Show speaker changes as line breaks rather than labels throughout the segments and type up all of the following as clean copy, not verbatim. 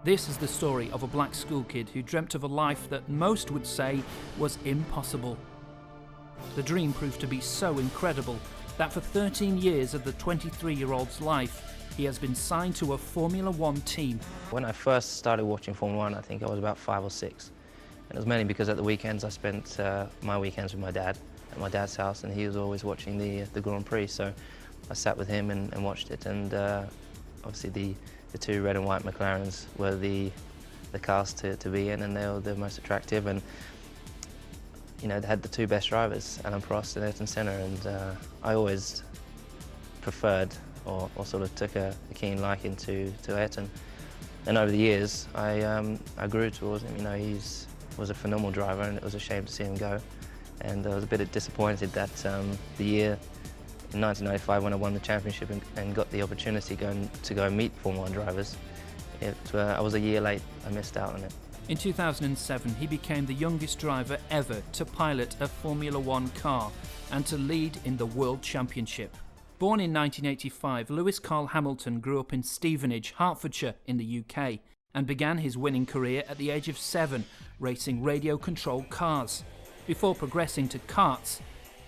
This is the story of a black school kid who dreamt of a life that most would say was impossible. The dream proved to be so incredible that for 13 years of the 23-year-old's life, he has been signed to a Formula One team.
When I first started watching Formula One, I think I was about 5 or 6. And it was mainly because at the weekends I spent my weekends with my dad at my dad's house, and he was always watching the Grand Prix. So I sat with him and watched it, and obviously the two red and white McLarens were the cars to be in, and they were the most attractive. And you know, they had the two best drivers, Alain Prost and Ayrton Senna, and I always preferred or sort of took a keen liking to Ayrton. And over the years, I grew towards him. You know, he was a phenomenal driver, and it was a shame to see him go. And I was a bit disappointed that the year in 1995, when I won the championship and got the opportunity to go and meet Formula One drivers, I was a year late. I missed out on it.
In 2007, he became the youngest driver ever to pilot a Formula One car and to lead in the World Championship. Born in 1985, Lewis Carl Hamilton grew up in Stevenage, Hertfordshire in the UK, and began his winning career at the age of 7, racing radio-controlled cars, before progressing to karts,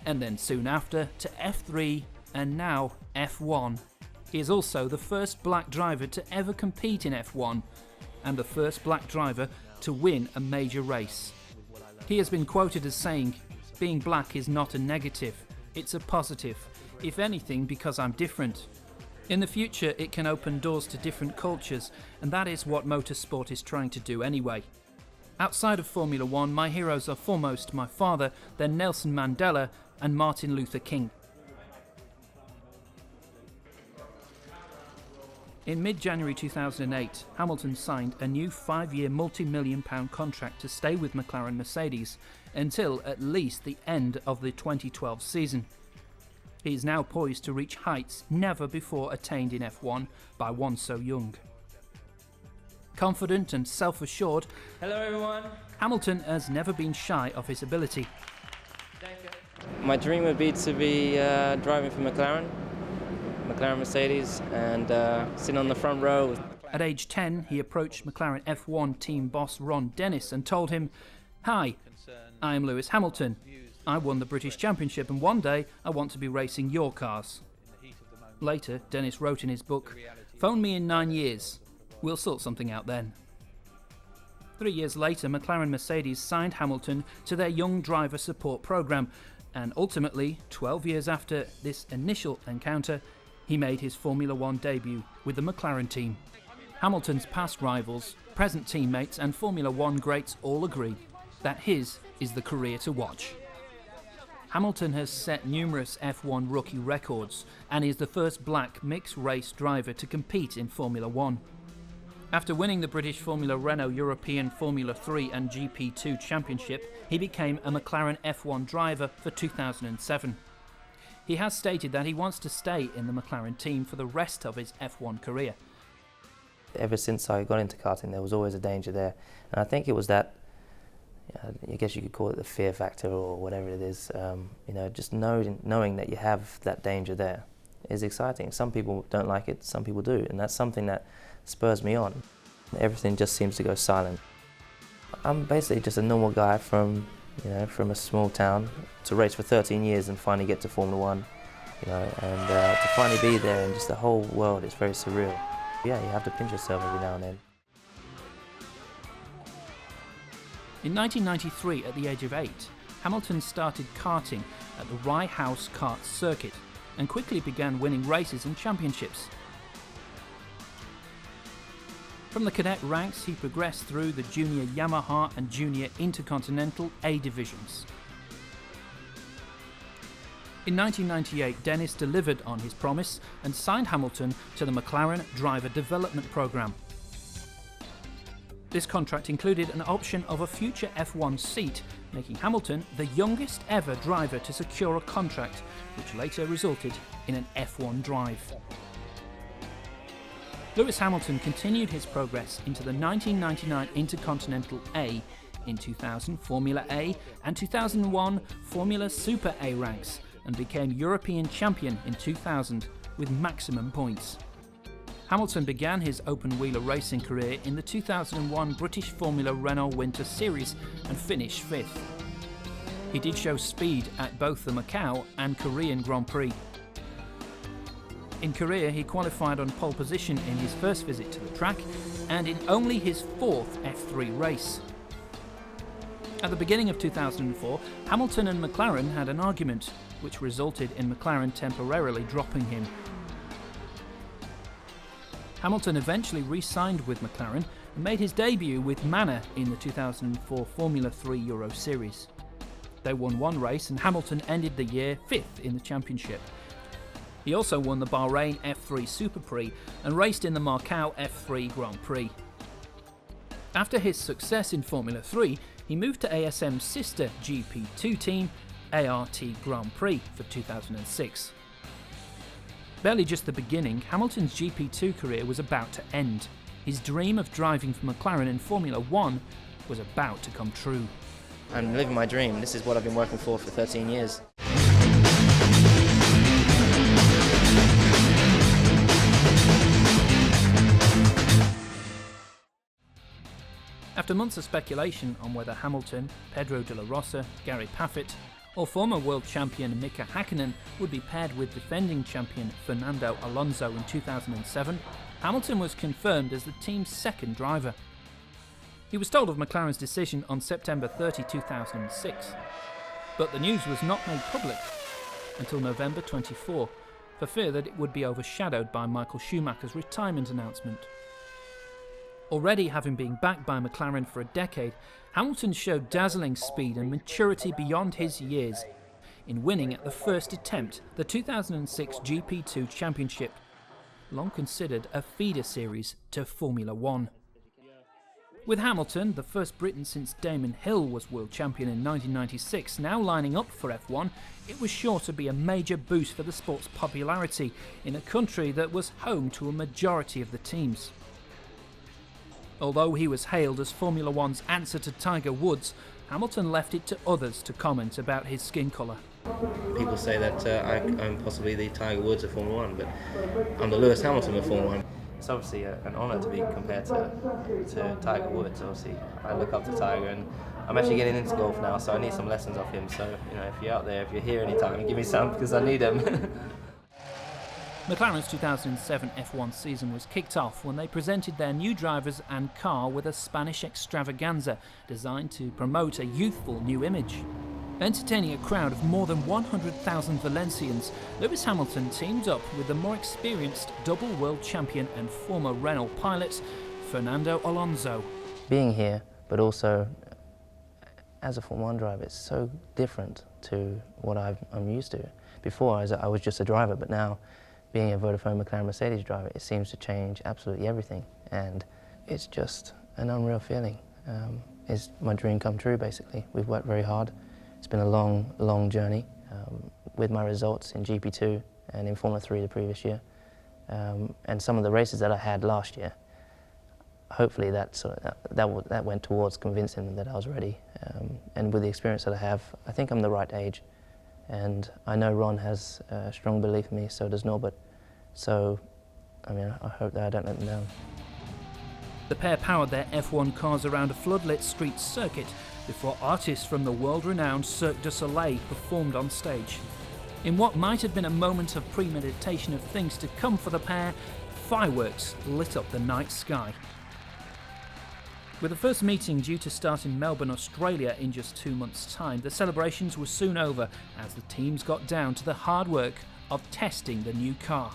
and then soon after to F3 and now F1. He is also the first black driver to ever compete in F1 and the first black driver to win a major race. He has been quoted as saying, "Being black is not a negative, it's a positive. If anything, because I'm different." In the future, it can open doors to different cultures, and that is what motorsport is trying to do anyway. Outside of Formula One, my heroes are foremost my father, then Nelson Mandela and Martin Luther King. In mid-January 2008, Hamilton signed a new 5-year multi-million-pound contract to stay with McLaren Mercedes until at least the end of the 2012 season. He is now poised to reach heights never before attained in F1 by one so young. Confident and self-assured,
Hello everyone.
Hamilton has never been shy of his ability.
Thank you. My dream would be to be driving for McLaren Mercedes, and sitting on the front row.
At age 10, he approached McLaren F1 team boss Ron Dennis and told him, "Hi, I am Lewis Hamilton. I won the British Championship, and one day I want to be racing your cars." Later, Dennis wrote in his book, "Phone me in 9 years. We'll sort something out then." 3 years later, McLaren Mercedes signed Hamilton to their young driver support program, and ultimately, 12 years after this initial encounter, he made his Formula One debut with the McLaren team. Hamilton's past rivals, present teammates and Formula One greats all agree that his is the career to watch. Hamilton has set numerous F1 rookie records and is the first black mixed race driver to compete in Formula One. After winning the British Formula Renault European Formula 3 and GP2 Championship, he became a McLaren F1 driver for 2007. He has stated that he wants to stay in the McLaren team for the rest of his F1 career.
Ever since I got into karting, there was always a danger there, and I think it was that, I guess you could call it the fear factor or whatever it is. Just knowing that you have that danger there is exciting. Some people don't like it, some people do, and that's something that spurs me on. Everything just seems to go silent. I'm basically just a normal guy from a small town to race for 13 years and finally get to Formula One, and to finally be there, and just the whole world is very surreal. Yeah, you have to pinch yourself every now and then.
In 1993, at the age of 8, Hamilton started karting at the Rye House Kart Circuit and quickly began winning races and championships. From the cadet ranks, he progressed through the Junior Yamaha and Junior Intercontinental A divisions. In 1998, Dennis delivered on his promise and signed Hamilton to the McLaren Driver Development Programme. This contract included an option of a future F1 seat, making Hamilton the youngest ever driver to secure a contract, which later resulted in an F1 drive. Lewis Hamilton continued his progress into the 1999 Intercontinental A, in 2000 Formula A and 2001 Formula Super A ranks, and became European champion in 2000 with maximum points. Hamilton began his open-wheeler racing career in the 2001 British Formula Renault Winter Series and finished 5th. He did show speed at both the Macau and Korean Grand Prix. In Korea, he qualified on pole position in his first visit to the track and in only his 4th F3 race. At the beginning of 2004, Hamilton and McLaren had an argument, which resulted in McLaren temporarily dropping him. Hamilton eventually re-signed with McLaren and made his debut with Manor in the 2004 Formula 3 Euro Series. They won one race and Hamilton ended the year 5th in the championship. He also won the Bahrain F3 Super Prix and raced in the Macau F3 Grand Prix. After his success in Formula 3, he moved to ASM's sister GP2 team, ART Grand Prix, for 2006. Barely just the beginning, Hamilton's GP2 career was about to end. His dream of driving for McLaren in Formula 1 was about to come true.
I'm living my dream. This is what I've been working for 13 years.
After months of speculation on whether Hamilton, Pedro de la Rosa, Gary Paffett, or former world champion Mika Hakkinen would be paired with defending champion Fernando Alonso in 2007, Hamilton was confirmed as the team's second driver. He was told of McLaren's decision on September 30, 2006, but the news was not made public until November 24, for fear that it would be overshadowed by Michael Schumacher's retirement announcement. Already having been backed by McLaren for a decade, Hamilton showed dazzling speed and maturity beyond his years in winning at the first attempt the 2006 GP2 Championship, long considered a feeder series to Formula 1. With Hamilton, the first Briton since Damon Hill was world champion in 1996, now lining up for F1, it was sure to be a major boost for the sport's popularity in a country that was home to a majority of the teams. Although he was hailed as Formula One's answer to Tiger Woods, Hamilton left it to others to comment about his skin colour.
People say that I'm possibly the Tiger Woods of Formula 1, but I'm the Lewis Hamilton of Formula 1. It's obviously an honour to be compared to Tiger Woods. Obviously, I look up to Tiger, and I'm actually getting into golf now, so I need some lessons off him. So, if you're out there, if you're here anytime, give me some, because I need them.
McLaren's 2007 F1 season was kicked off when they presented their new drivers and car with a Spanish extravaganza designed to promote a youthful new image. Entertaining a crowd of more than 100,000 Valencians, Lewis Hamilton teamed up with the more experienced double world champion and former Renault pilot, Fernando Alonso.
Being here, but also as a Formula 1 driver, it's so different to what I'm used to. Before, I was just a driver, but now, being a Vodafone McLaren Mercedes driver, it seems to change absolutely everything, and it's just an unreal feeling. It's my dream come true, basically. We've worked very hard. It's been a long, long journey with my results in GP2 and in Formula 3 the previous year, and some of the races that I had last year. Hopefully that went towards convincing them that I was ready, and with the experience that I have, I think I'm the right age. And I know Ron has a strong belief in me, so does Norbert. So, I hope that I don't let them down.
The pair powered their F1 cars around a floodlit street circuit before artists from the world-renowned Cirque du Soleil performed on stage. In what might have been a moment of premeditation of things to come for the pair, fireworks lit up the night sky. With the first meeting due to start in Melbourne, Australia in just 2 months' time, the celebrations were soon over as the teams got down to the hard work of testing the new car.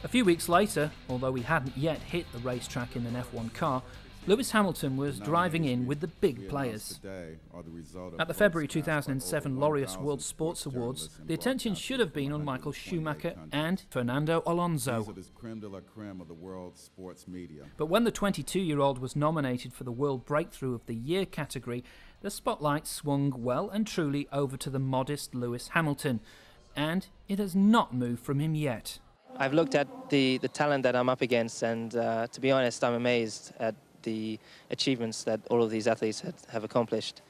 A few weeks later, although he hadn't yet hit the racetrack in an F1 car, Lewis Hamilton was driving in with the big players. At the February 2007 Laureus World Sports Awards, the attention should have been on Michael Schumacher and Fernando Alonso. But when the 22-year-old was nominated for the World Breakthrough of the Year category, the spotlight swung well and truly over to the modest Lewis Hamilton, and it has not moved from him yet.
I've looked at the talent that I'm up against, and to be honest, I'm amazed at the achievements that all of these athletes have accomplished.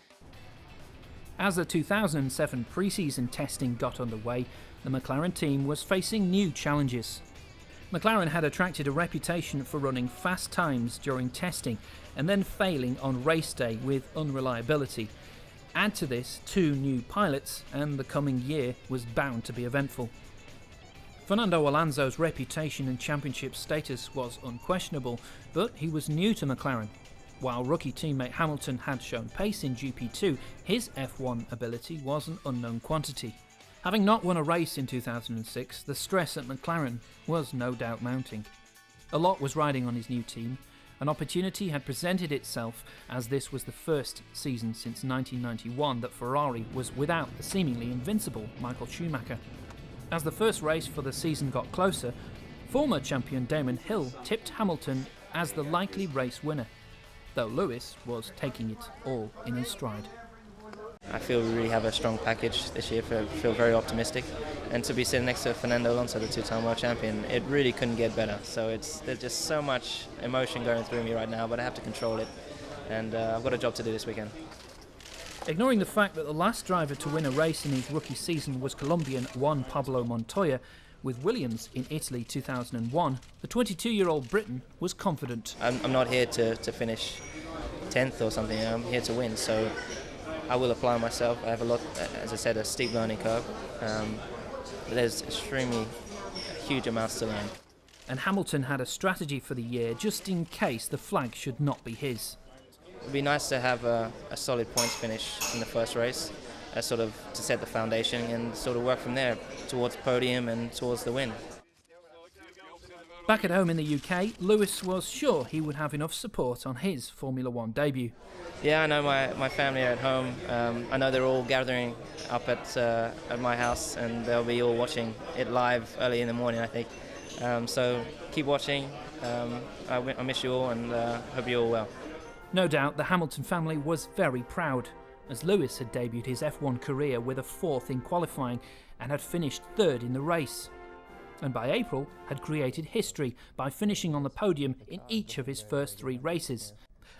As the 2007 pre-season testing got underway, the McLaren team was facing new challenges. McLaren had attracted a reputation for running fast times during testing and then failing on race day with unreliability. Add to this 2 new pilots and the coming year was bound to be eventful. Fernando Alonso's reputation and championship status was unquestionable, but he was new to McLaren. While rookie teammate Hamilton had shown pace in GP2, his F1 ability was an unknown quantity. Having not won a race in 2006, the stress at McLaren was no doubt mounting. A lot was riding on his new team. An opportunity had presented itself, as this was the first season since 1991 that Ferrari was without the seemingly invincible Michael Schumacher. As the first race for the season got closer, former champion Damon Hill tipped Hamilton as the likely race winner, though Lewis was taking it all in his stride.
I feel we really have a strong package this year. I feel very optimistic, and to be sitting next to Fernando Alonso, the 2-time world champion, it really couldn't get better. So there's just so much emotion going through me right now, but I have to control it, and I've got a job to do this weekend.
Ignoring the fact that the last driver to win a race in his rookie season was Colombian Juan Pablo Montoya, with Williams in Italy 2001, the 22-year-old Briton was confident.
I'm not here to finish 10th or something. I'm here to win, so I will apply myself. I have a lot, as I said, a steep learning curve. But there's extremely huge amounts to learn.
And Hamilton had a strategy for the year just in case the flag should not be his.
It would be nice to have a solid points finish in the first race, sort of to set the foundation and sort of work from there towards the podium and towards the win.
Back at home in the UK, Lewis was sure he would have enough support on his Formula One debut.
Yeah, I know my family are at home. I know they're all gathering up at my house, and they'll be all watching it live early in the morning, I think. So keep watching. I miss you all, and hope you're all well.
No doubt the Hamilton family was very proud, as Lewis had debuted his F1 career with a 4th in qualifying and had finished 3rd in the race. And by April had created history by finishing on the podium in each of his first 3 races.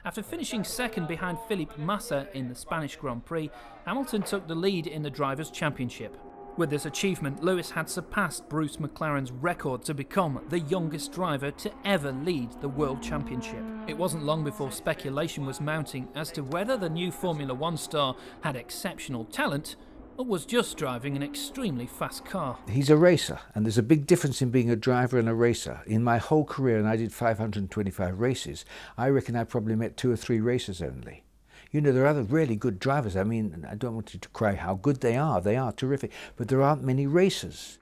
After finishing 2nd behind Felipe Massa in the Spanish Grand Prix, Hamilton took the lead in the Drivers' Championship. With this achievement, Lewis had surpassed Bruce McLaren's record to become the youngest driver to ever lead the World Championship. It wasn't long before speculation was mounting as to whether the new Formula One star had exceptional talent or was just driving an extremely fast car.
He's a racer, and there's a big difference in being a driver and a racer. In my whole career, and I did 525 races, I reckon I probably met 2 or 3 racers only. You know, there are other really good drivers. I mean, I don't want you to cry how good they are terrific, but there aren't many racers.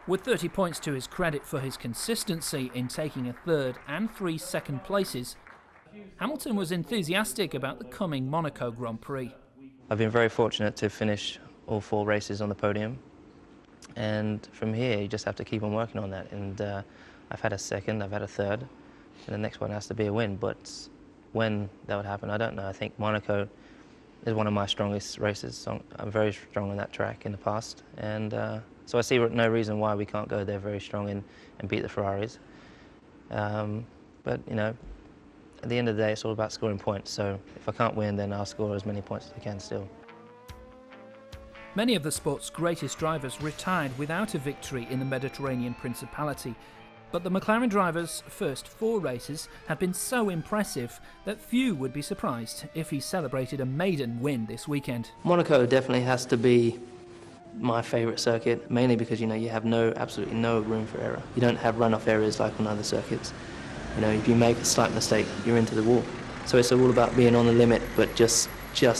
With 30 points to his credit for his consistency in taking a 3rd and 3 second places, Hamilton was enthusiastic about the coming Monaco Grand Prix.
I've been very fortunate to finish all 4 races on the podium, and from here you just have to keep on working on that. And I've had a 2nd, I've had a 3rd, and the next one has to be a win. But when that would happen, I don't know. I think Monaco is one of my strongest races. So I'm very strong on that track in the past, and so I see no reason why we can't go there very strong and beat the Ferraris. But you know, at the end of the day, it's all about scoring points. So if I can't win, then I'll score as many points as I can still.
Many of the sport's greatest drivers retired without a victory in the Mediterranean Principality. But the McLaren driver's first 4 races had been so impressive that few would be surprised if he celebrated a maiden win this weekend.
Monaco definitely has to be my favourite circuit, mainly because you have absolutely no room for error. You don't have runoff areas like on other circuits. If you make a slight mistake, you're into the wall. So it's all about being on the limit, but just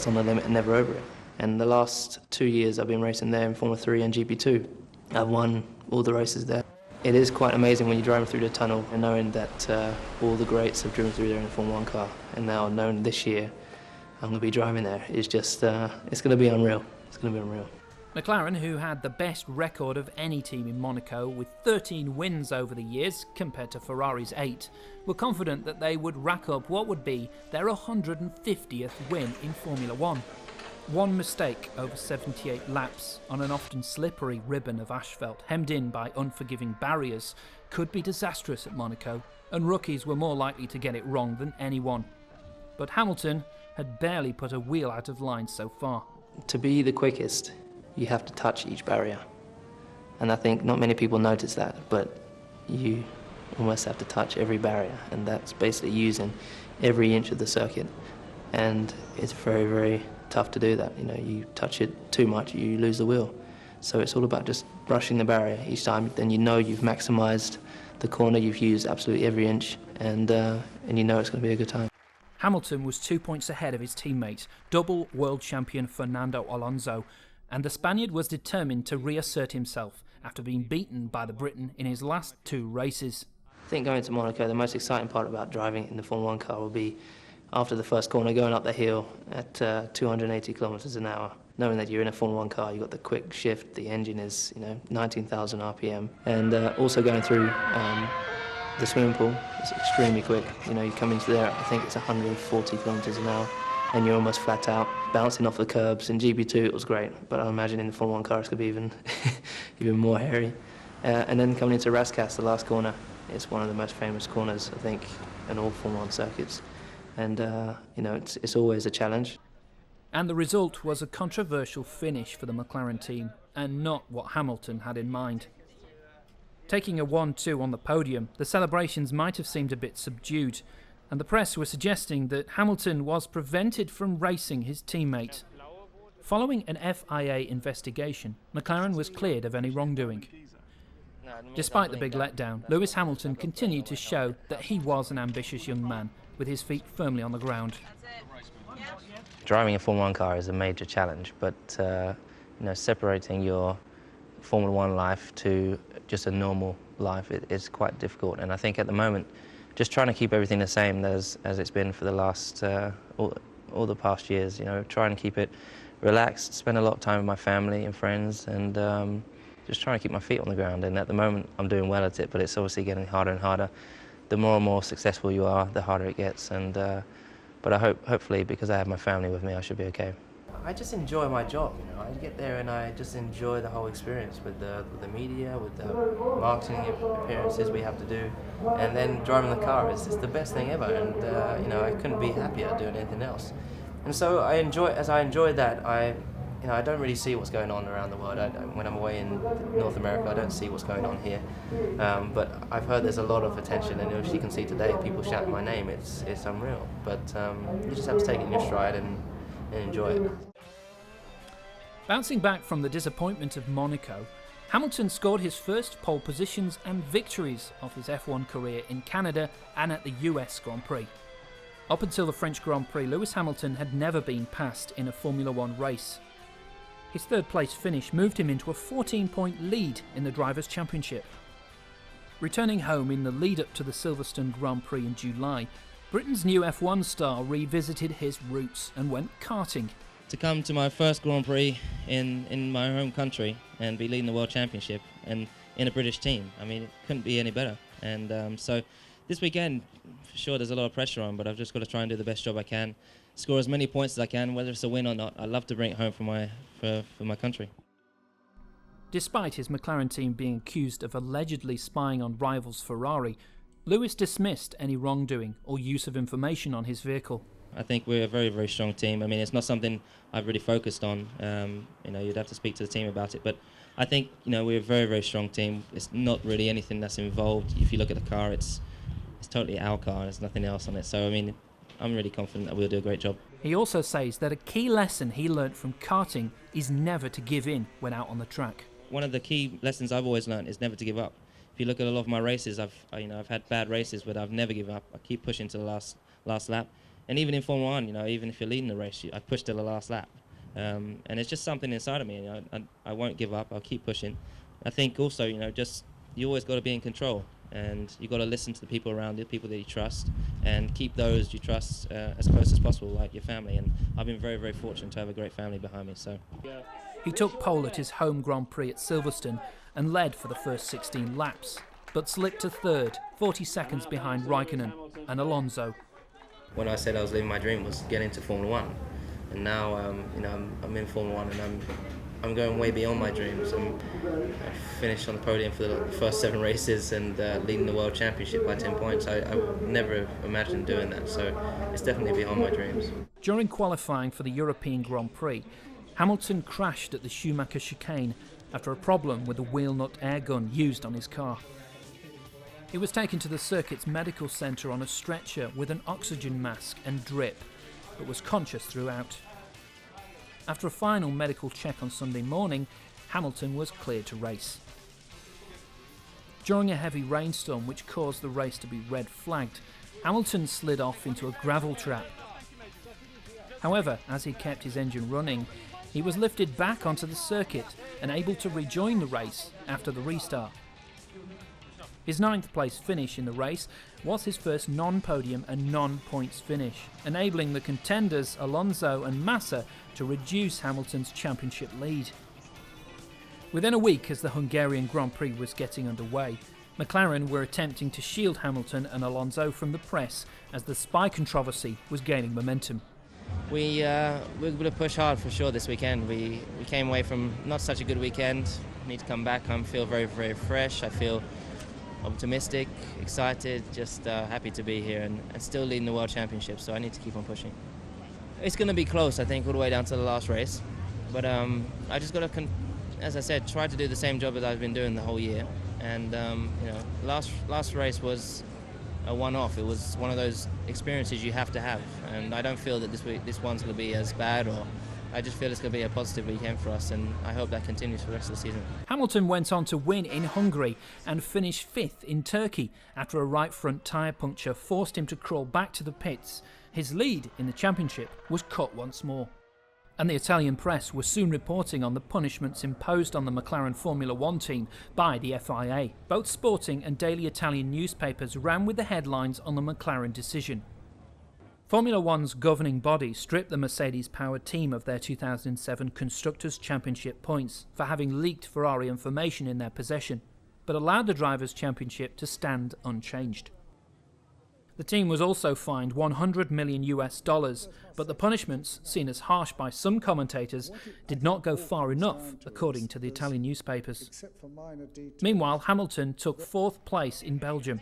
on the limit and never over it. And the last 2 years I've been racing there in Formula 3 and GP2. I've won all the races there. It is quite amazing when you're driving through the tunnel and knowing that all the greats have driven through there in a Formula 1 car, and now knowing this year I'm going to be driving there is just, it's going to be unreal. It's going to be unreal.
McLaren, who had the best record of any team in Monaco with 13 wins over the years compared to Ferrari's 8, were confident that they would rack up what would be their 150th win in Formula 1. One mistake over 78 laps on an often slippery ribbon of asphalt hemmed in by unforgiving barriers could be disastrous at Monaco, and rookies were more likely to get it wrong than anyone. But Hamilton had barely put a wheel out of line so far.
To be the quickest, you have to touch each barrier. And I think not many people notice that, but you almost have to touch every barrier, and that's basically using every inch of the circuit. And it's very, very tough to do that. You know, you touch it too much, you lose the wheel. So it's all about just brushing the barrier each time. Then you know you've maximised the corner, you've used absolutely every inch, and you know it's going to be a good time.
Hamilton was 2 points ahead of his teammate, double world champion Fernando Alonso, and the Spaniard was determined to reassert himself after being beaten by the Briton in his last 2 races.
I think going to Monaco, the most exciting part about driving in the Formula 1 car will be after the first corner, going up the hill at 280 kilometres an hour, knowing that you're in a Formula 1 car, you've got the quick shift, the engine is 19,000 RPM, and also going through the swimming pool is extremely quick. You know, you come into there, I think it's 140 kilometres an hour, and you're almost flat out, bouncing off the curbs. In GP2 it was great, but I imagine in the Formula 1 car it's going to be even more hairy. And then coming into Rascasse, the last corner, it's one of the most famous corners, I think, in all Formula 1 circuits. And, it's always a challenge.
And the result was a controversial finish for the McLaren team, and not what Hamilton had in mind. Taking a 1-2 on the podium, the celebrations might have seemed a bit subdued, and the press were suggesting that Hamilton was prevented from racing his teammate. Following an FIA investigation, McLaren was cleared of any wrongdoing. Despite the big letdown, Lewis Hamilton continued to show that he was an ambitious young man, with his feet firmly on the ground.
Driving a Formula 1 car is a major challenge, but separating your Formula 1 life to just a normal life is quite difficult. And I think at the moment, just trying to keep everything the same as it's been for the last all the past years. Trying to keep it relaxed, spend a lot of time with my family and friends, and just trying to keep my feet on the ground. And at the moment, I'm doing well at it, but it's obviously getting harder and harder. The more and more successful you are, the harder it gets. And but I hopefully, because I have my family with me, I should be okay. I just enjoy my job. I get there and I just enjoy the whole experience with the media, with the marketing appearances we have to do, and then driving the car is the best thing ever. And I couldn't be happier doing anything else. And so as I enjoy that, I don't really see what's going on around the world. When I'm away in North America, I don't see what's going on here. But I've heard there's a lot of attention, and as you can see today, people shouting my name. It's unreal. But you just have to take it in your stride and enjoy it.
Bouncing back from the disappointment of Monaco, Hamilton scored his first pole positions and victories of his F1 career in Canada and at the US Grand Prix. Up until the French Grand Prix, Lewis Hamilton had never been passed in a Formula 1 race. His third place finish moved him into a 14-point lead in the Drivers' Championship. Returning home in the lead-up to the Silverstone Grand Prix in July, Britain's new F1 star revisited his roots and went karting.
To come to my first Grand Prix in my home country and be leading the World Championship and in a British team, I mean, it couldn't be any better. And so this weekend, for sure, there's a lot of pressure on, but I've just got to try and do the best job I can, score as many points as I can, whether it's a win or not. I'd love to bring it home for my country.
Despite his McLaren team being accused of allegedly spying on rivals Ferrari, Lewis dismissed any wrongdoing or use of information on his vehicle.
I think we're a very, very strong team. I mean, it's not something I've really focused on. You'd have to speak to the team about it. But I think, we're a very, very strong team. It's not really anything that's involved. If you look at the car, it's totally our car. There's nothing else on it. So, I mean, I'm really confident that we'll do a great job.
He also says that a key lesson he learnt from karting is never to give in when out on the track.
One of the key lessons I've always learned is never to give up. If you look at a lot of my races, I've had bad races, but I've never given up. I keep pushing to the last lap. And even in Formula 1, even if you're leading the race, I push to the last lap. And it's just something inside of me. I won't give up. I'll keep pushing. I think also, you always got to be in control. And you got to listen to the people around you, people that you trust, and keep those you trust as close as possible, like your family. And I've been very, very fortunate to have a great family behind me. So
he took pole at his home Grand Prix at Silverstone and led for the first 16 laps, but slipped to third, 40 seconds behind Raikkonen and Alonso.
When I said I was living my dream was getting into Formula 1, and now I'm in Formula 1 and I'm going way beyond my dreams. I finished on the podium for the first 7 races and leading the World Championship by 10 points. I would never imagined doing that, so it's definitely beyond my dreams.
During qualifying for the European Grand Prix, Hamilton crashed at the Schumacher chicane after a problem with the wheel nut air gun used on his car. He was taken to the circuit's medical centre on a stretcher with an oxygen mask and drip, but was conscious throughout. After a final medical check on Sunday morning, Hamilton was cleared to race. During a heavy rainstorm which caused the race to be red flagged, Hamilton slid off into a gravel trap. However, as he kept his engine running, he was lifted back onto the circuit and able to rejoin the race after the restart. His 9th place finish in the race was his first non-podium and non-points finish, enabling the contenders Alonso and Massa to reduce Hamilton's championship lead. Within a week, as the Hungarian Grand Prix was getting underway, McLaren were attempting to shield Hamilton and Alonso from the press as the spy controversy was gaining momentum.
We're going to push hard for sure this weekend. We came away from not such a good weekend. Need to come back. I feel very, very fresh. I feel optimistic, excited, just happy to be here and still leading the World Championship, so I need to keep on pushing. It's going to be close, I think, all the way down to the last race. But I just got to, as I said, try to do the same job that I've been doing the whole year. And, last race was a one-off. It was one of those experiences you have to have. And I don't feel that this one's going to be as bad, or I just feel it's going to be a positive weekend for us, and I hope that continues for the rest of the season.
Hamilton went on to win in Hungary and finish 5th in Turkey after a right front tyre puncture forced him to crawl back to the pits. His lead in the championship was cut once more. And the Italian press were soon reporting on the punishments imposed on the McLaren Formula One team by the FIA. Both sporting and daily Italian newspapers ran with the headlines on the McLaren decision. Formula One's governing body stripped the Mercedes-powered team of their 2007 Constructors' Championship points for having leaked Ferrari information in their possession, but allowed the Drivers' Championship to stand unchanged. The team was also fined $100 million, but the punishments, seen as harsh by some commentators, did not go far enough, according to the Italian newspapers. Meanwhile, Hamilton took 4th place in Belgium,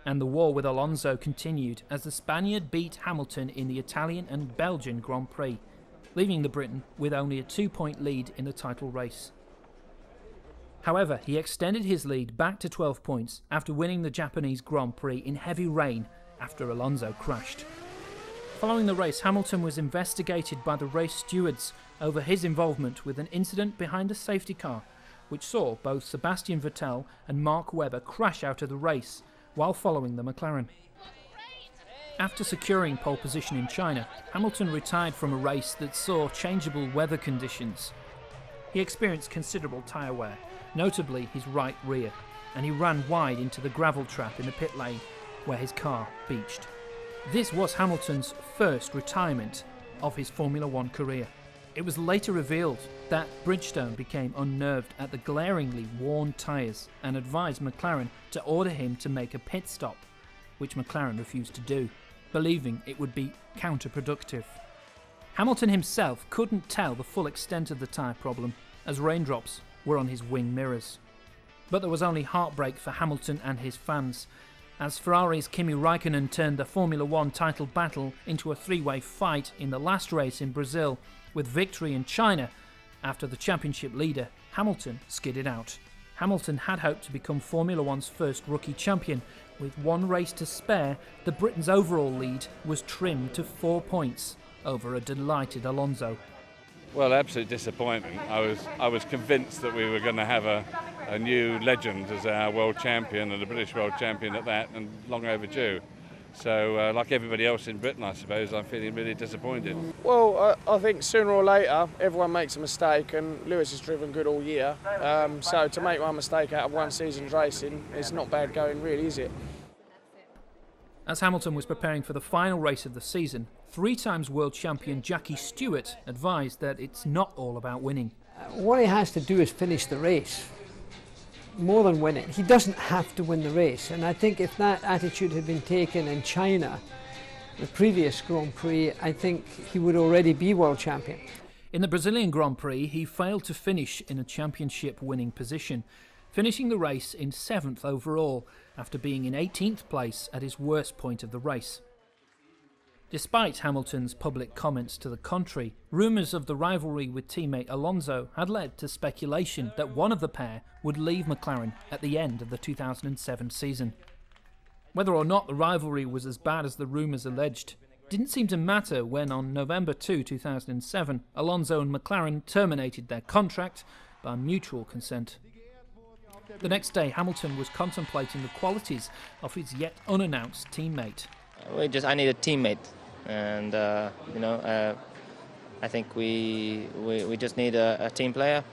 and the war with Alonso continued as the Spaniard beat Hamilton in the Italian and Belgian Grand Prix, leaving the Briton with only a 2-point lead in the title race. However, he extended his lead back to 12 points after winning the Japanese Grand Prix in heavy rain after Alonso crashed. Following the race, Hamilton was investigated by the race stewards over his involvement with an incident behind a safety car, which saw both Sebastian Vettel and Mark Webber crash out of the race while following the McLaren. After securing pole position in China, Hamilton retired from a race that saw changeable weather conditions. He experienced considerable tyre wear, notably his right rear, and he ran wide into the gravel trap in the pit lane where his car beached. This was Hamilton's first retirement of his Formula One career. It was later revealed that Bridgestone became unnerved at the glaringly worn tyres and advised McLaren to order him to make a pit stop, which McLaren refused to do, believing it would be counterproductive. Hamilton himself couldn't tell the full extent of the tyre problem, as raindrops were on his wing mirrors. But there was only heartbreak for Hamilton and his fans, as Ferrari's Kimi Raikkonen turned the Formula One title battle into a 3-way fight in the last race in Brazil, with victory in China after the championship leader, Hamilton, skidded out. Hamilton had hoped to become Formula One's first rookie champion. With one race to spare, the Britain's overall lead was trimmed to 4 points over a delighted Alonso.
Well, absolute disappointment. I was convinced that we were going to have a new legend as our world champion, and a British world champion at that, and long overdue. So, like everybody else in Britain, I suppose, I'm feeling really disappointed.
Well, I think sooner or later, everyone makes a mistake, and Lewis has driven good all year. So to make one mistake out of one season's racing, it's not bad going, really, is it?
As Hamilton was preparing for the final race of the season, 3 times world champion Jackie Stewart advised that it's not all about winning.
What he has to do is finish the race, more than win it. He doesn't have to win the race, and I think if that attitude had been taken in China, the previous Grand Prix, I think he would already be world champion.
In the Brazilian Grand Prix, he failed to finish in a championship winning position, finishing the race in 7th overall after being in 18th place at his worst point of the race. Despite Hamilton's public comments to the contrary, rumours of the rivalry with teammate Alonso had led to speculation that one of the pair would leave McLaren at the end of the 2007 season. Whether or not the rivalry was as bad as the rumours alleged didn't seem to matter when on November 2, 2007, Alonso and McLaren terminated their contract by mutual consent. The next day, Hamilton was contemplating the qualities of his yet unannounced teammate.
I need a teammate, and I think we just need a team player.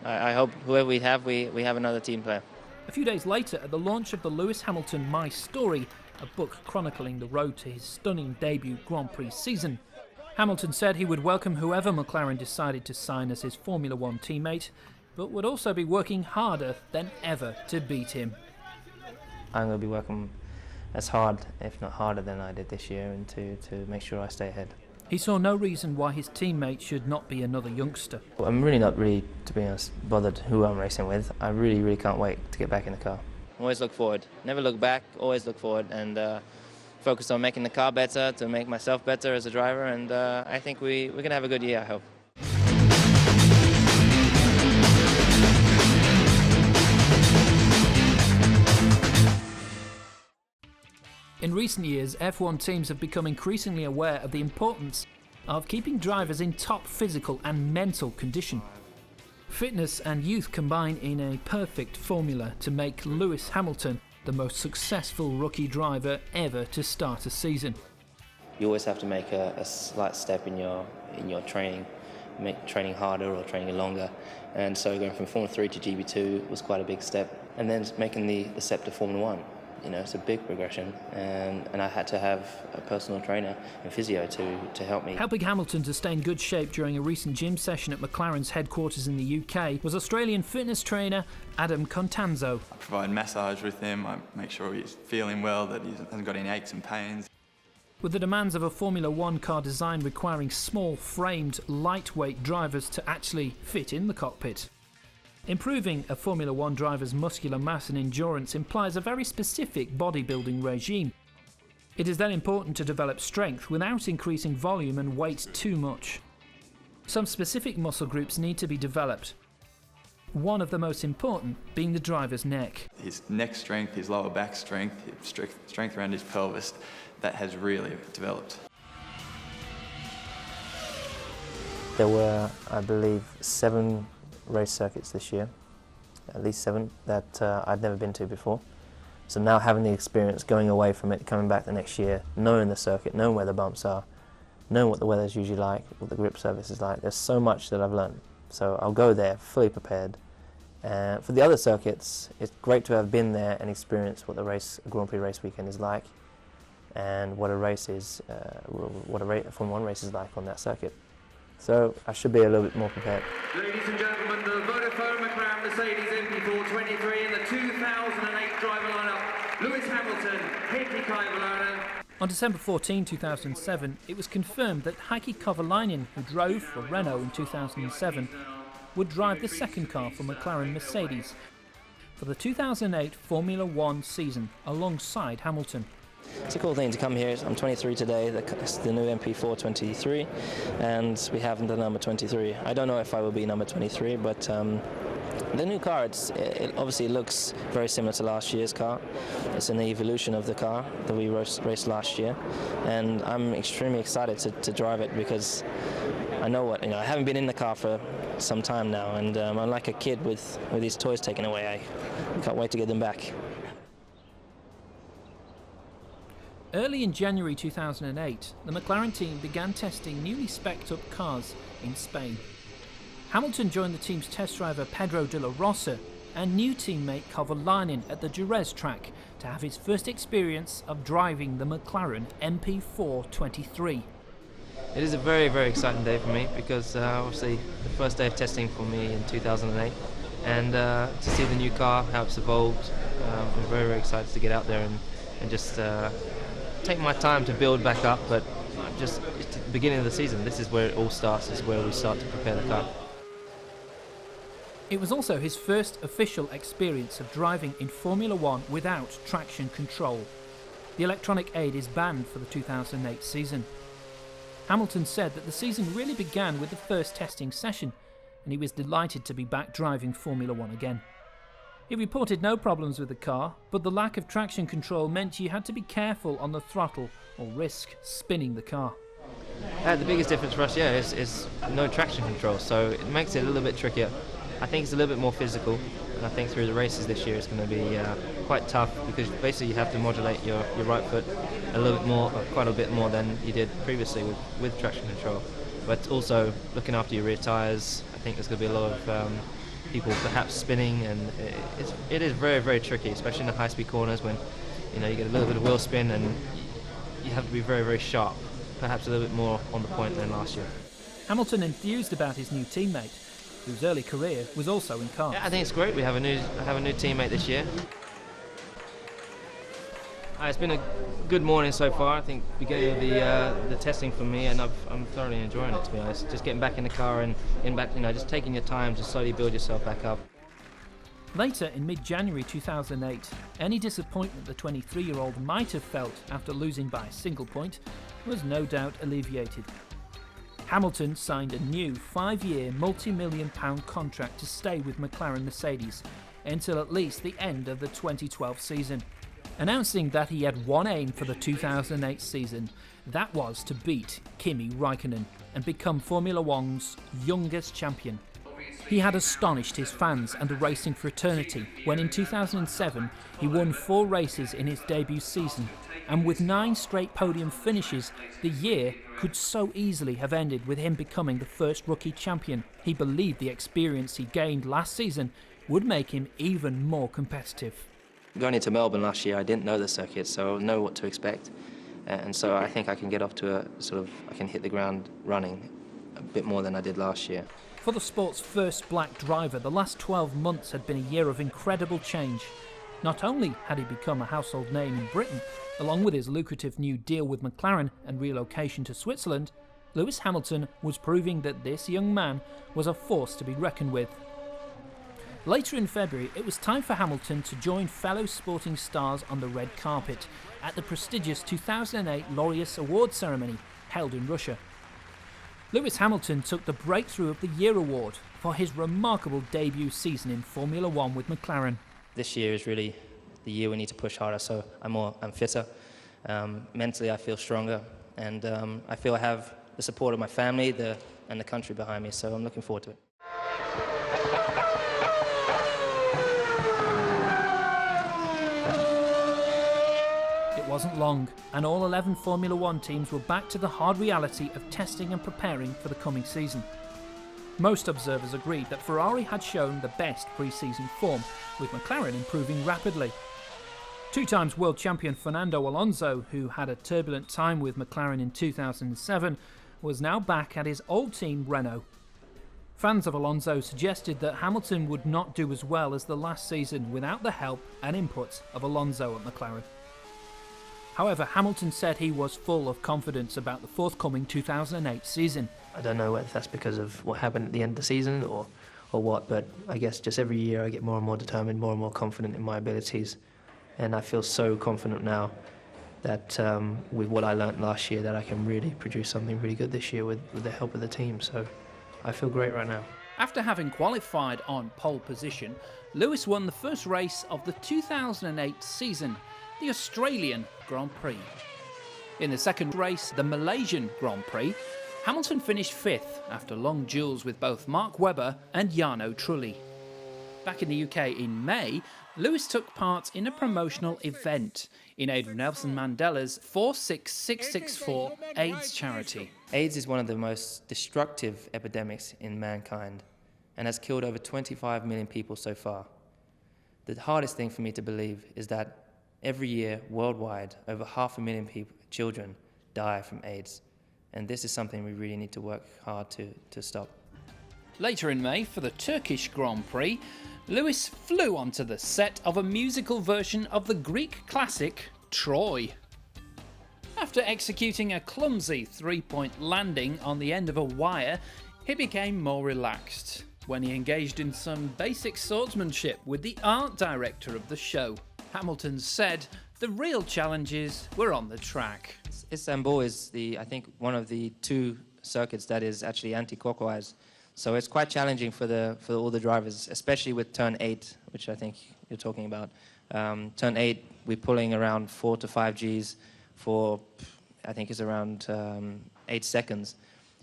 I hope whoever we have another team player.
A few days later, at the launch of the Lewis Hamilton My Story, a book chronicling the road to his stunning debut Grand Prix season, Hamilton said he would welcome whoever McLaren decided to sign as his Formula One teammate, but would also be working harder than ever to beat him.
I'm going to be working as hard, if not harder, than I did this year, and to make sure I stay ahead.
He saw no reason why his teammate should not be another youngster.
I'm really not to be honest, bothered who I'm racing with. I really can't wait to get back in the car. Always look forward, never look back, always look forward, and focus on making the car better, to make myself better as a driver, and I think we're going to have a good year, I hope.
In recent years, F1 teams have become increasingly aware of the importance of keeping drivers in top physical and mental condition. Fitness and youth combine in a perfect formula to make Lewis Hamilton the most successful rookie driver ever to start a season.
You always have to make a slight step in your training, make training harder or training longer, and so going from Formula 3 to GB2 was quite a big step, and then making the step to Formula 1. It's a big progression, and I had to have a personal trainer and physio to help me.
Helping Hamilton to stay in good shape during a recent gym session at McLaren's headquarters in the UK was Australian fitness trainer Adam Contanzo.
I provide massage with him, I make sure he's feeling well, that he hasn't got any aches and pains.
With the demands of a Formula One car design requiring small-framed, lightweight drivers to actually fit in the cockpit, improving a Formula One driver's muscular mass and endurance implies a very specific bodybuilding regime. It is then important to develop strength without increasing volume and weight too much. Some specific muscle groups need to be developed, one of the most important being the driver's neck.
His neck strength, his lower back strength, strength around his pelvis, that has really developed.
There were, I believe, 7 race circuits this year, at least 7, that I'd never been to before. So now having the experience, going away from it, coming back the next year, knowing the circuit, knowing where the bumps are, knowing what the weather's usually like, what the grip surface is like, there's so much that I've learned. So I'll go there fully prepared. For the other circuits, it's great to have been there and experienced what the Grand Prix race weekend is like, and what a race is, what a Formula 1 race is like on that circuit. So I should be a little bit more prepared.
Ladies and gentlemen, the Vodafone McLaren Mercedes AMG 23 in the 2008 driver lineup, Lewis Hamilton, Heikki Kovalainen.
On December 14, 2007, it was confirmed that Heikki Kovalainen, who drove for Renault in 2007, would drive the second car for McLaren Mercedes for the 2008 Formula One season alongside Hamilton.
It's a cool thing to come here. I'm 23 today, it's the new MP4 23, and we have the number 23. I don't know if I will be number 23, but the new car, it obviously looks very similar to last year's car. It's an evolution of the car that we raced last year, and I'm extremely excited to drive it because I know I haven't been in the car for some time now, and I'm like a kid with these toys taken away. I can't wait to get them back.
Early in January 2008, the McLaren team began testing newly spec'd up cars in Spain. Hamilton joined the team's test driver Pedro de la Rosa and new teammate Kovalainen at the Jerez track to have his first experience of driving the McLaren MP4 23.
It is a very, very exciting day for me because obviously the first day of testing for me in 2008, and to see the new car, how it's evolved, I'm very, very excited to get out there and just take my time to build back up, but just it's the beginning of the season. This is where it all starts, this is where we start to prepare the car.
It was also his first official experience of driving in Formula One without traction control. The electronic aid is banned for the 2008 season. Hamilton said that the season really began with the first testing session, and he was delighted to be back driving Formula One again. He reported no problems with the car, but the lack of traction control meant you had to be careful on the throttle or risk spinning the car.
The biggest difference for us, is no traction control, so it makes it a little bit trickier. I think it's a little bit more physical, and I think through the races this year it's going to be quite tough, because basically you have to modulate your right foot a little bit more, quite a bit more than you did previously with traction control. But also looking after your rear tyres, I think there's going to be a lot of people perhaps spinning, and it is very, very tricky, especially in the high-speed corners when you get a little bit of wheel spin, and you have to be very, very sharp, perhaps a little bit more on the point than last year.
Hamilton enthused about his new teammate, whose early career was also in cars.
Yeah, I think it's great. I have a new teammate this year. It's been a good morning so far. I think beginning of the testing for me, and I'm thoroughly enjoying it, to be honest. Just getting back in the car and just taking your time to slowly build yourself back up.
Later, in mid-January 2008, any disappointment the 23-year-old might have felt after losing by a single point was no doubt alleviated. Hamilton signed a new 5-year, multi-million-pound contract to stay with McLaren Mercedes until at least the end of the 2012 season, announcing that he had one aim for the 2008 season. That was to beat Kimi Räikkönen and become Formula One's youngest champion. He had astonished his fans and the racing fraternity when in 2007 he won 4 races in his debut season, and with 9 straight podium finishes, the year could so easily have ended with him becoming the first rookie champion. He believed the experience he gained last season would make him even more competitive.
Going into Melbourne last year, I didn't know the circuit, so I know what to expect, and so I think I can get off to I can hit the ground running a bit more than I did last year.
For the sport's first black driver, the last 12 months had been a year of incredible change. Not only had he become a household name in Britain, along with his lucrative new deal with McLaren and relocation to Switzerland, Lewis Hamilton was proving that this young man was a force to be reckoned with. Later in February, it was time for Hamilton to join fellow sporting stars on the red carpet at the prestigious 2008 Laureus Award ceremony held in Russia. Lewis Hamilton took the Breakthrough of the Year award for his remarkable debut season in Formula One with McLaren.
This year is really the year we need to push harder, so I'm fitter. Mentally, I feel stronger, and I feel I have the support of my family and the country behind me, so I'm looking forward to it.
It wasn't long, and all 11 Formula One teams were back to the hard reality of testing and preparing for the coming season. Most observers agreed that Ferrari had shown the best pre-season form, with McLaren improving rapidly. 2-times world champion Fernando Alonso, who had a turbulent time with McLaren in 2007, was now back at his old team Renault. Fans of Alonso suggested that Hamilton would not do as well as the last season without the help and input of Alonso at McLaren. However, Hamilton said he was full of confidence about the forthcoming 2008 season.
I don't know whether that's because of what happened at the end of the season or what, but I guess just every year I get more and more determined, more and more confident in my abilities. And I feel so confident now that with what I learnt last year, that I can really produce something really good this year with the help of the team. So I feel great right now.
After having qualified on pole position, Lewis won the first race of the 2008 season, the Australian Grand Prix. In the second race, the Malaysian Grand Prix, Hamilton finished 5th after long duels with both Mark Webber and Jarno Trulli. Back in the UK in May, Lewis took part in a promotional event in aid of Nelson Mandela's 46664 AIDS charity.
AIDS is one of the most destructive epidemics in mankind and has killed over 25 million people so far. The hardest thing for me to believe is that every year, worldwide, over 500,000 children die from AIDS. And this is something we really need to work hard to stop.
Later in May, for the Turkish Grand Prix, Lewis flew onto the set of a musical version of the Greek classic Troy. After executing a clumsy 3-point landing on the end of a wire, he became more relaxed when he engaged in some basic swordsmanship with the art director of the show. Hamilton said the real challenges were on the track.
Istanbul is I think one of the 2 circuits that is actually anti-clockwise, so it's quite challenging for all the drivers, especially with turn 8, which I think you're talking about. Turn 8, we're pulling around 4 to 5 Gs for, I think it's around 8 seconds.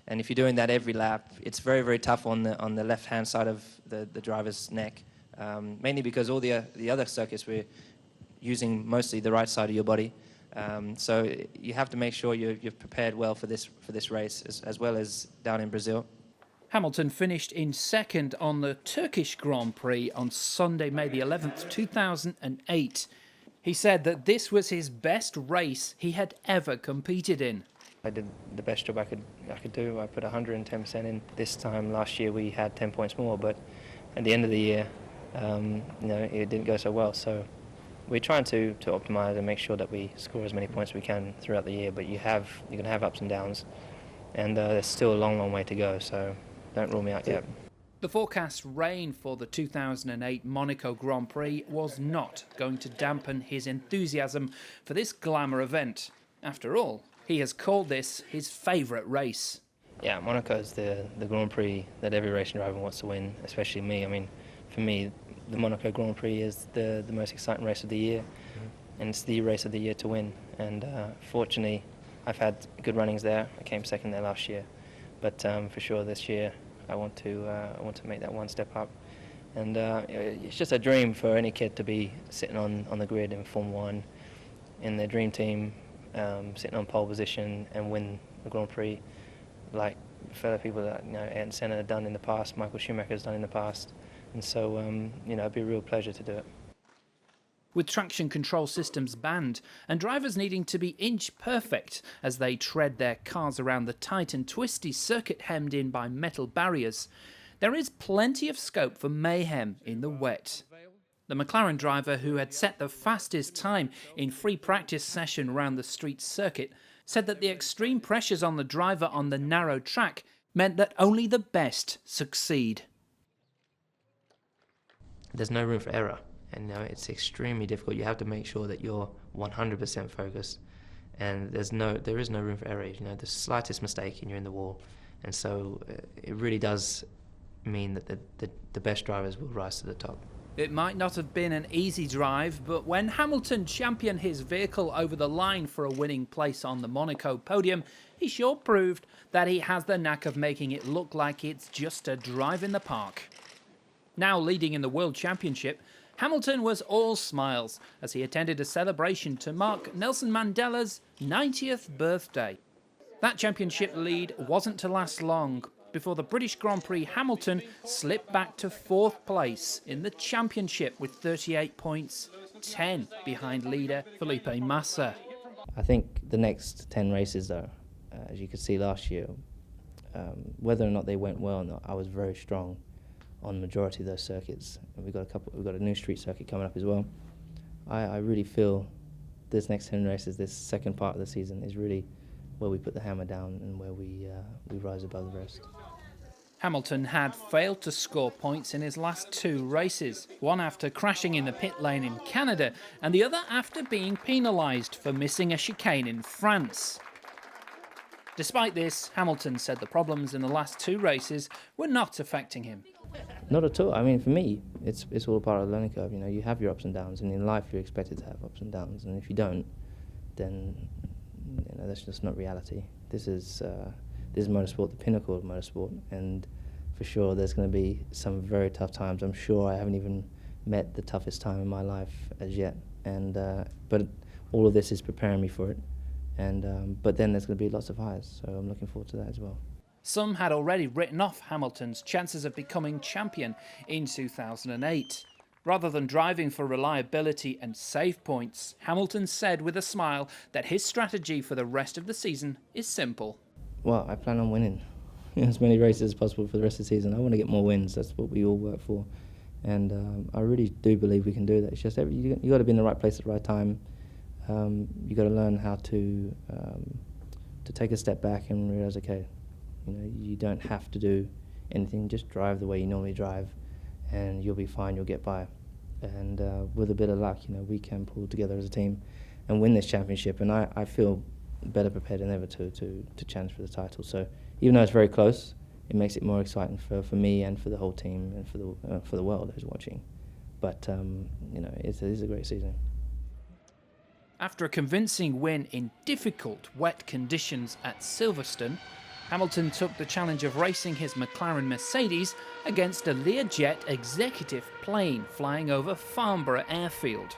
And if you're doing that every lap, it's very, very tough on the left-hand side of the driver's neck, mainly because all the other circuits we're using mostly the right side of your body. So you have to make sure you're prepared well for this race, as well as down in Brazil.
Hamilton finished in second on the Turkish Grand Prix on Sunday, May the 11th, 2008. He said that this was his best race he had ever competed in.
I did the best job I could do. I put 110% in. This time last year we had 10 points more, but at the end of the year, it didn't go so well. So we're trying to optimise and make sure that we score as many points as we can throughout the year. But you're going to have ups and downs, and there's still a long, long way to go. So don't rule me out yet.
The forecast rain for the 2008 Monaco Grand Prix was not going to dampen his enthusiasm for this glamour event. After all, he has called this his favourite race.
Yeah, Monaco is the Grand Prix that every racing driver wants to win, especially me. I mean, for me, the Monaco Grand Prix is the most exciting race of the year, and it's the race of the year to win. And fortunately, I've had good runnings there. I came second there last year, but for sure this year I want to make that one step up. And it's just a dream for any kid to be sitting on the grid in Formula 1 in their dream team. Sitting on pole position and win the Grand Prix, like fellow people that Ayrton Senna have done in the past, Michael Schumacher has done in the past, and so it'd be a real pleasure to do it.
With traction control systems banned and drivers needing to be inch perfect as they tread their cars around the tight and twisty circuit hemmed in by metal barriers, there is plenty of scope for mayhem in the wet. The McLaren driver, who had set the fastest time in free practice session around the street circuit, said that the extreme pressures on the driver on the narrow track meant that only the best succeed.
There's no room for error, and it's extremely difficult. You have to make sure that you're 100% focused, and there is no room for error. The slightest mistake and you're in the wall, and so it really does mean that the best drivers will rise to the top.
It might not have been an easy drive, but when Hamilton championed his vehicle over the line for a winning place on the Monaco podium, he sure proved that he has the knack of making it look like it's just a drive in the park. Now leading in the World Championship, Hamilton was all smiles as he attended a celebration to mark Nelson Mandela's 90th birthday. That championship lead wasn't to last long. Before the British Grand Prix, Hamilton slipped back to 4th place in the championship with 38 points, 10 behind leader Felipe Massa.
I think the next 10 races, though, as you could see last year, whether or not they went well or not, I was very strong on the majority of those circuits. And we've got a new street circuit coming up as well. I really feel this next 10 races, this second part of the season, is really where we put the hammer down and where we rise above the rest.
Hamilton had failed to score points in his last 2 races, one after crashing in the pit lane in Canada and the other after being penalised for missing a chicane in France. Despite this, Hamilton said the problems in the last 2 races were not affecting him.
Not at all. I mean, for me, it's all part of the learning curve. You have your ups and downs, and in life you're expected to have ups and downs, and if you don't, then that's just not reality. This is motorsport, the pinnacle of motorsport, and for sure there's going to be some very tough times. I'm sure I haven't even met the toughest time in my life as yet, and but all of this is preparing me for it. And but then there's going to be lots of highs, so I'm looking forward to that as well.
Some had already written off Hamilton's chances of becoming champion in 2008. Rather than driving for reliability and save points, Hamilton said with a smile that his strategy for the rest of the season is simple.
Well, I plan on winning as many races as possible for the rest of the season. I want to get more wins. That's what we all work for. And I really do believe we can do that. It's just you got to be in the right place at the right time. You got to learn how to take a step back and realize, okay, you don't have to do anything. Just drive the way you normally drive, and you'll be fine. You'll get by. And with a bit of luck, we can pull together as a team and win this championship. And I feel better prepared than ever to challenge for the title. So even though it's very close, it makes it more exciting for me and for the whole team and for the world who's watching. But you know, it is a great season.
After a convincing win in difficult wet conditions at Silverstone, Hamilton took the challenge of racing his McLaren Mercedes against a Learjet executive plane flying over Farnborough Airfield.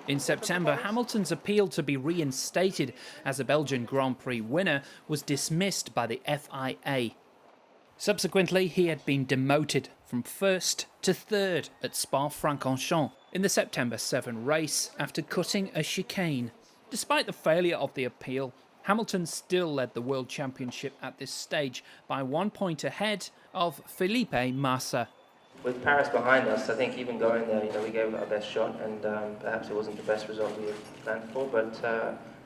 In September, Hamilton's appeal to be reinstated as a Belgian Grand Prix winner was dismissed by the FIA. Subsequently, he had been demoted from first to third at Spa-Francorchamps in the September 7 race after cutting a chicane. Despite the failure of the appeal, Hamilton still led the World Championship at this stage by 1 point ahead of Felipe Massa.
With Paris behind us, I think even going there, you know, we gave it our best shot, and perhaps it wasn't the best result we had planned for, but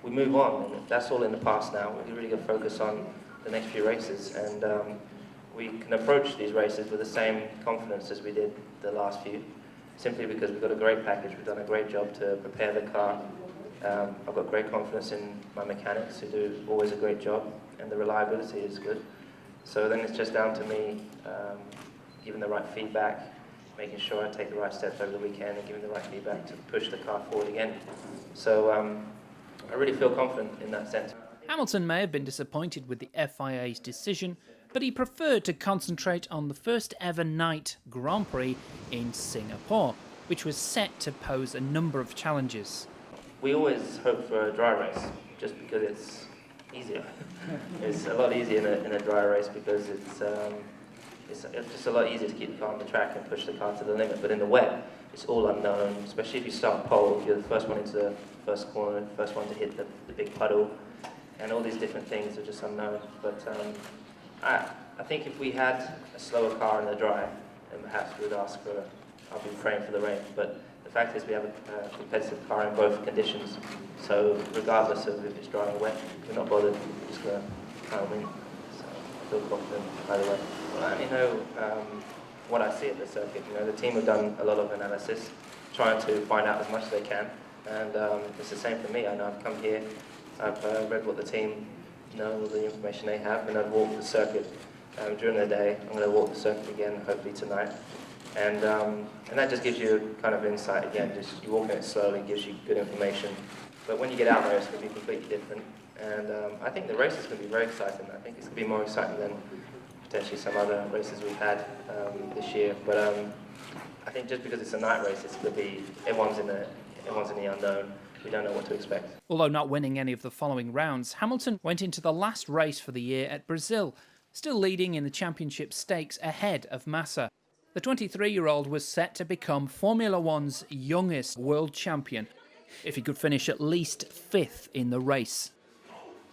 we move on, and that's all in the past now. We really got to focus on the next few races, and we can approach these races with the same confidence as we did the last few, simply because we've got a great package, we've done a great job to prepare the car. I've got great confidence in my mechanics who do always a great job, and the reliability is good. So then it's just down to me giving the right feedback, making sure I take the right steps over the weekend and giving the right feedback to push the car forward again. So I really feel confident in that sense.
Hamilton may have been disappointed with the FIA's decision, but he preferred to concentrate on the first ever night Grand Prix in Singapore, which was set to pose a number of challenges.
We always hope for a dry race, just because it's easier. It's a lot easier in a dry race because it's just a lot easier to keep the car on the track and push the car to the limit. But in the wet, it's all unknown, especially if you start pole. You're the first one into the first corner, first one to hit the big puddle, and all these different things are just unknown. But I think if we had a slower car in the dry, then perhaps we would ask for, I'll be praying for the rain. But the fact is we have a competitive car in both conditions, so regardless of if it's dry or wet, we're not bothered, we're just going to try and win. So I feel confident either way. Well, I only know what I see at the circuit. You know, the team have done a lot of analysis, trying to find out as much as they can, and it's the same for me. I know I've come here, I've read what the team know, all the information they have, and I've walked the circuit during the day. I'm going to walk the circuit again, hopefully tonight. And that just gives you kind of insight again, just you walking it slowly gives you good information. But when you get out there, it's going to be completely different. And I think the race is going to be very exciting. I think it's going to be more exciting than potentially some other races we've had this year. But I think just because it's a night race, it's going to be, everyone's in the unknown. We don't know what to expect.
Although not winning any of the following rounds, Hamilton went into the last race for the year at Brazil, still leading in the championship stakes ahead of Massa. The 23-year-old was set to become Formula One's youngest world champion if he could finish at least fifth in the race.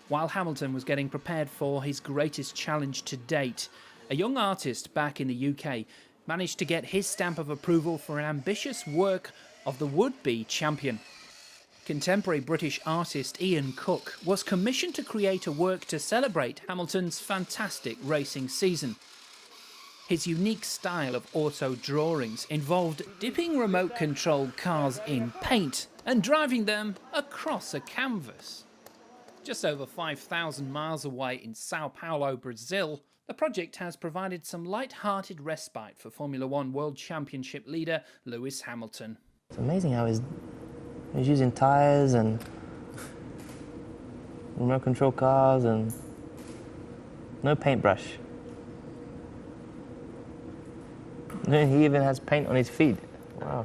While Hamilton was getting prepared for his greatest challenge to date, a young artist back in the UK managed to get his stamp of approval for an ambitious work of the would-be champion. Contemporary British artist Ian Cook was commissioned to create a work to celebrate Hamilton's fantastic racing season. His unique style of auto drawings involved dipping remote-controlled cars in paint and driving them across a canvas. Just over 5,000 miles away in Sao Paulo, Brazil, the project has provided some light-hearted respite for Formula One World Championship leader Lewis Hamilton.
It's amazing how he's using tyres and remote-control cars and no paintbrush. He even has paint on his feet. Wow,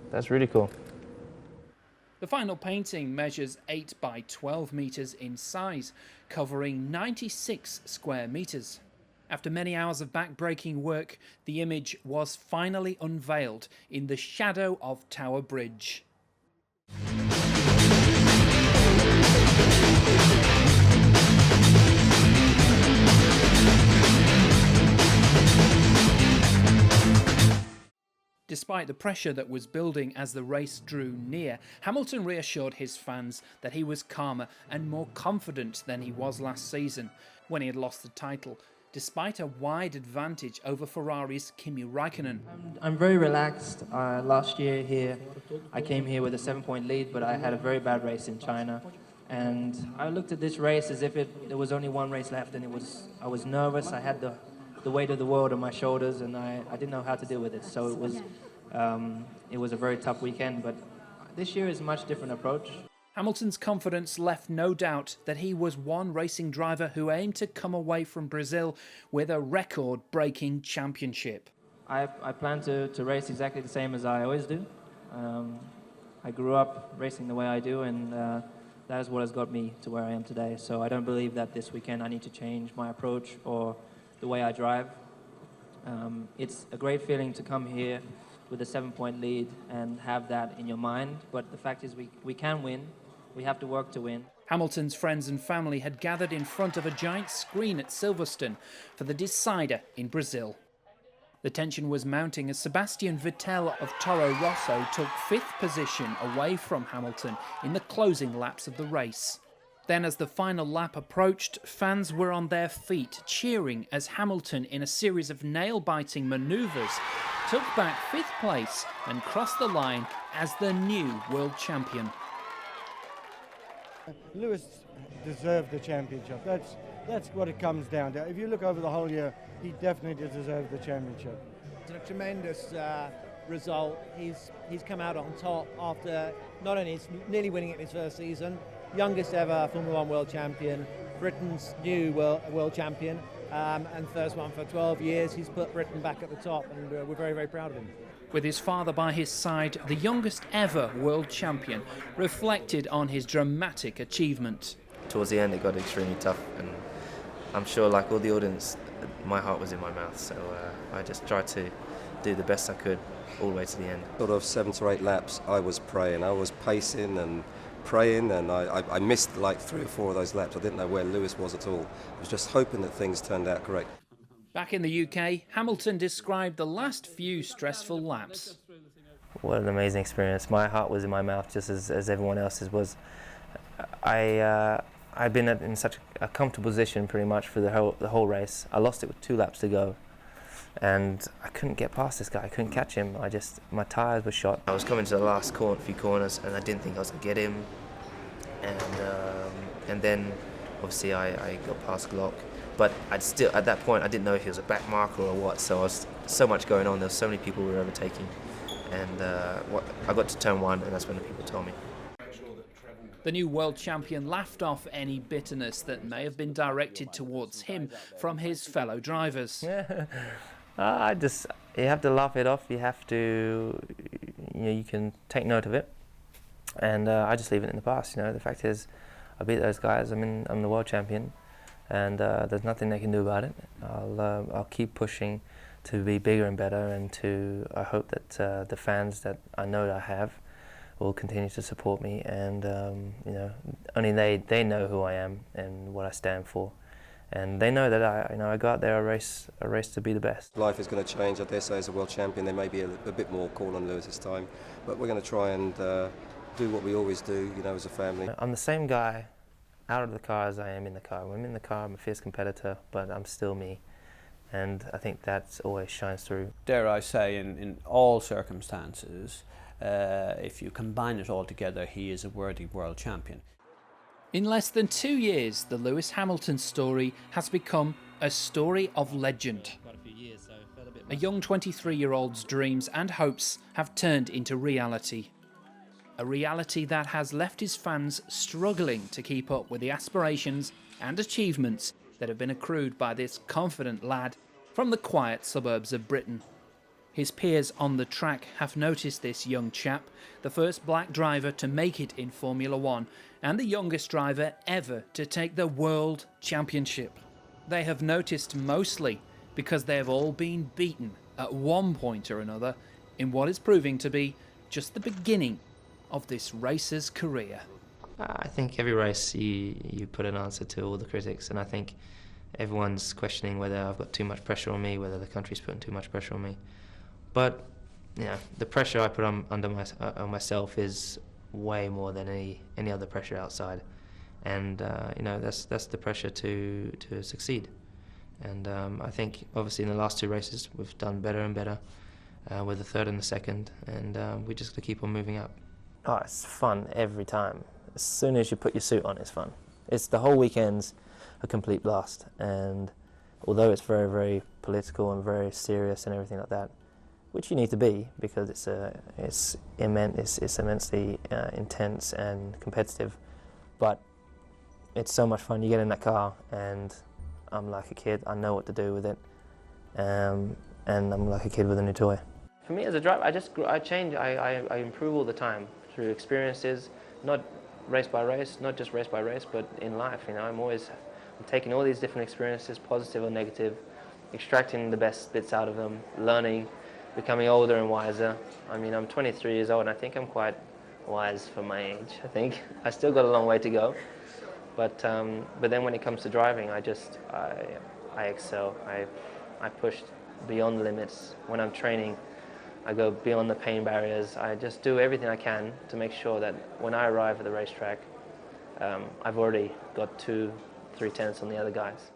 that's really cool.
The final painting measures 8 by 12 metres in size, covering 96 square metres. After many hours of back-breaking work, the image was finally unveiled in the shadow of Tower Bridge. Despite the pressure that was building as the race drew near, Hamilton reassured his fans that he was calmer and more confident than he was last season, when he had lost the title, despite a wide advantage over Ferrari's Kimi Räikkönen.
I'm very relaxed. Last year here, I came here with a 7-point lead, but I had a very bad race in China. And I looked at this race as if there was only one race left, and I was nervous. I had the weight of the world on my shoulders, and I didn't know how to deal with it. So it was It was a very tough weekend, but this year is a much different approach.
Hamilton's confidence left no doubt that he was one racing driver who aimed to come away from Brazil with a record-breaking championship.
I plan to race exactly the same as I always do. I grew up racing the way I do, and that is what has got me to where I am today. So I don't believe that this weekend I need to change my approach or the way I drive. It's a great feeling to come here with a 7-point lead and have that in your mind, but the fact is we can win. We have to work to win.
Hamilton's friends and family had gathered in front of a giant screen at Silverstone for the decider in Brazil. The tension was mounting as Sebastian Vettel of Toro Rosso took 5th position away from Hamilton in the closing laps of the race. Then as the final lap approached, fans were on their feet, cheering as Hamilton, in a series of nail-biting manoeuvres, took back 5th place and crossed the line as the new world champion.
Lewis deserved the championship. That's what it comes down to. If you look over the whole year, he definitely deserved the championship.
It's a tremendous result. He's come out on top after not only nearly winning it in his first season, youngest ever Formula One world champion, Britain's new world champion, and first one for 12 years. He's put Britain back at the top, and we're very, very proud of him.
With his father by his side, the youngest ever world champion reflected on his dramatic achievement.
Towards the end it got extremely tough, and I'm sure, like all the audience, my heart was in my mouth, so I just tried to do the best I could all the way to the end.
Sort of 7 to 8 laps I was praying. I was pacing and praying, and I missed like 3 or 4 of those laps. I didn't know where Lewis was at all. I was just hoping that things turned out correct.
Back in the UK, Hamilton described the last few stressful laps.
What an amazing experience. My heart was in my mouth just as everyone else's was. I'd been in such a comfortable position pretty much for the whole race. I lost it with 2 laps to go, and I couldn't get past this guy. I couldn't catch him. My tyres were shot. I was coming to the last few corners, and I didn't think I was going to get him. And then obviously I got past Glock. But at that point, I didn't know if he was a back marker or what, so I was so much going on. There were so many people we were overtaking. And I got to turn 1, and that's when the people told me.
The new world champion laughed off any bitterness that may have been directed towards him from his fellow drivers.
Yeah. You have to laugh it off. You have to, you can take note of it. And I just leave it in the past. The fact is, I beat those guys. I'm the world champion. And there's nothing they can do about it. I'll keep pushing to be bigger and better, and I hope that the fans that I know that I have will continue to support me, and only they know who I am and what I stand for, and they know that I go out there, I race to be the best.
Life is going to change. I dare say, as a world champion, there may be a bit more call on Lewis this time, but we're going to try and do what we always do, as a family.
I'm the same guy out of the car as I am in the car. When I'm in the car, I'm a fierce competitor, but I'm still me. And I think that always shines through.
Dare I say, in all circumstances, if you combine it all together, he is a worthy world champion.
In less than 2 years, the Lewis Hamilton story has become a story of legend. A young 23-year-old's dreams and hopes have turned into reality. A reality that has left his fans struggling to keep up with the aspirations and achievements that have been accrued by this confident lad from the quiet suburbs of Britain. His peers on the track have noticed this young chap, the first black driver to make it in Formula One, and the youngest driver ever to take the World Championship. They have noticed mostly because they have all been beaten at one point or another in what is proving to be just the beginning of this racer's career.
I think every race you put an answer to all the critics, and I think everyone's questioning whether I've got too much pressure on me, whether the country's putting too much pressure on me. But the pressure I put on myself is way more than any other pressure outside, and that's the pressure to succeed. And I think obviously in the last 2 races we've done better and better, with the 3rd and the 2nd, and we just got to keep on moving up. Oh, it's fun every time. As soon as you put your suit on, it's fun. It's the whole weekend's a complete blast, and although it's very, very political and very serious and everything like that, which you need to be because it's immensely intense and competitive. But it's so much fun. You get in that car, and I'm like a kid. I know what to do with it, and I'm like a kid with a new toy. For me as a driver, I change. I improve all the time through experiences, not race by race, not just race by race, but in life. You know, I'm taking all these different experiences, positive or negative, extracting the best bits out of them, learning, becoming older and wiser. I mean, I'm 23 years old, and I think I'm quite wise for my age. I think I still got a long way to go, but then when it comes to driving, I excel. I push beyond the limits. When I'm training, I go beyond the pain barriers. I just do everything I can to make sure that when I arrive at the racetrack, I've already got 2-3 tenths on the other guys.